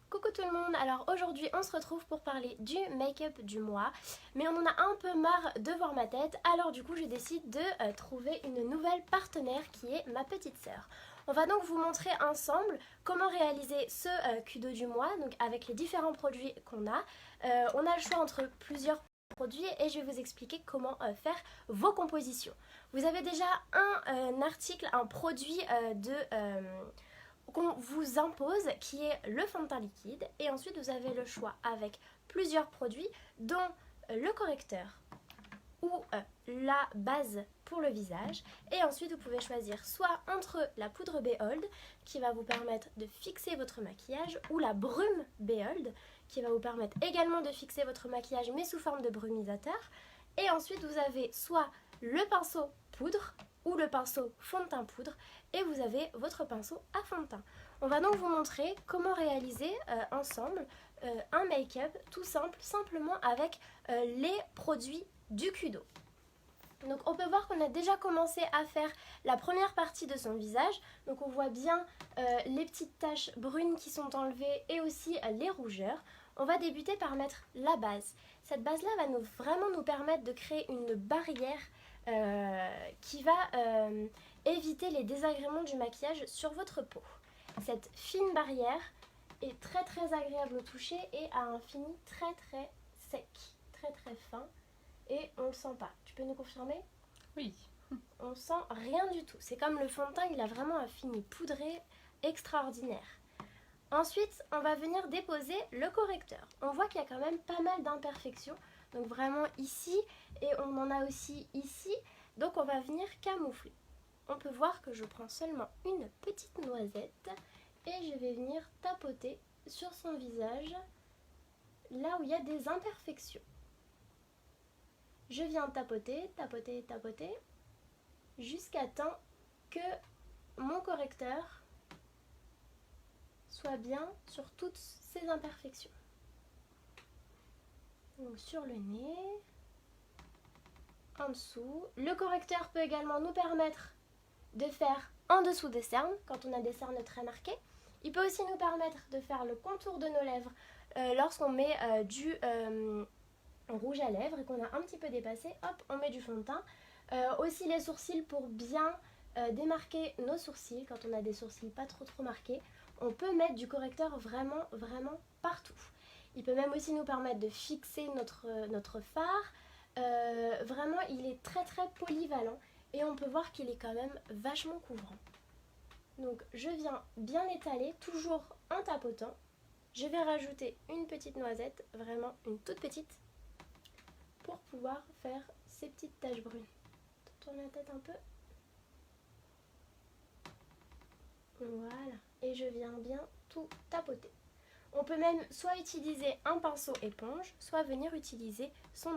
Coucou tout le monde, alors aujourd'hui on se retrouve pour parler du make-up du mois, mais on en a un peu marre de voir ma tête, alors du coup je décide de trouver une nouvelle partenaire qui est ma petite sœur. On va donc vous montrer ensemble comment réaliser ce Kudo du mois, donc avec les différents produits qu'on a. On a le choix entre plusieurs produits et je vais vous expliquer comment faire vos compositions. Vous avez déjà un article, un produit qu'on vous impose qui est le fond de teint liquide et ensuite vous avez le choix avec plusieurs produits dont le correcteur ou la base pour le visage et ensuite vous pouvez choisir soit entre la poudre Behold qui va vous permettre de fixer votre maquillage ou la brume Behold qui va vous permettre également de fixer votre maquillage mais sous forme de brumisateur et ensuite vous avez soit le pinceau poudre ou le pinceau fond de teint poudre et vous avez votre pinceau à fond de teint. On va donc vous montrer comment réaliser ensemble un make-up tout simple, simplement avec les produits du Kudo. Donc on peut voir qu'on a déjà commencé à faire la première partie de son visage. Donc on voit bien les petites taches brunes qui sont enlevées et aussi les rougeurs. On va débuter par mettre la base. Cette base-là va vraiment nous permettre de créer une barrière qui va éviter les désagréments du maquillage sur votre peau. Cette fine barrière est très agréable au toucher et a un fini très sec, très fin et on ne le sent pas. Tu peux nous confirmer? Oui. On sent rien du tout. C'est comme le fond de teint, il a vraiment un fini poudré extraordinaire. Ensuite, on va venir déposer le correcteur. On voit qu'il y a quand même pas mal d'imperfections. Donc vraiment ici et on en a aussi ici. Donc on va venir camoufler. On peut voir que je prends seulement une petite noisette et je vais venir tapoter sur son visage là où il y a des imperfections. Je viens tapoter jusqu'à temps que mon correcteur soit bien sur toutes ces imperfections. Donc sur le nez, en dessous. Le correcteur peut également nous permettre de faire en dessous des cernes, quand on a des cernes très marquées. Il peut aussi nous permettre de faire le contour de nos lèvres lorsqu'on met du rouge à lèvres et qu'on a un petit peu dépassé, hop, on met du fond de teint. Aussi les sourcils pour bien démarquer nos sourcils, quand on a des sourcils pas trop marqués. On peut mettre du correcteur vraiment partout. Il peut même aussi nous permettre de fixer notre fard. Vraiment, il est très polyvalent et on peut voir qu'il est quand même vachement couvrant. Donc je viens bien étaler, toujours en tapotant. Je vais rajouter une petite noisette, vraiment une toute petite, pour pouvoir faire ces petites taches brunes. Tourne la tête un peu. Voilà, et je viens bien tout tapoter. On peut même soit utiliser un pinceau éponge, soit venir utiliser son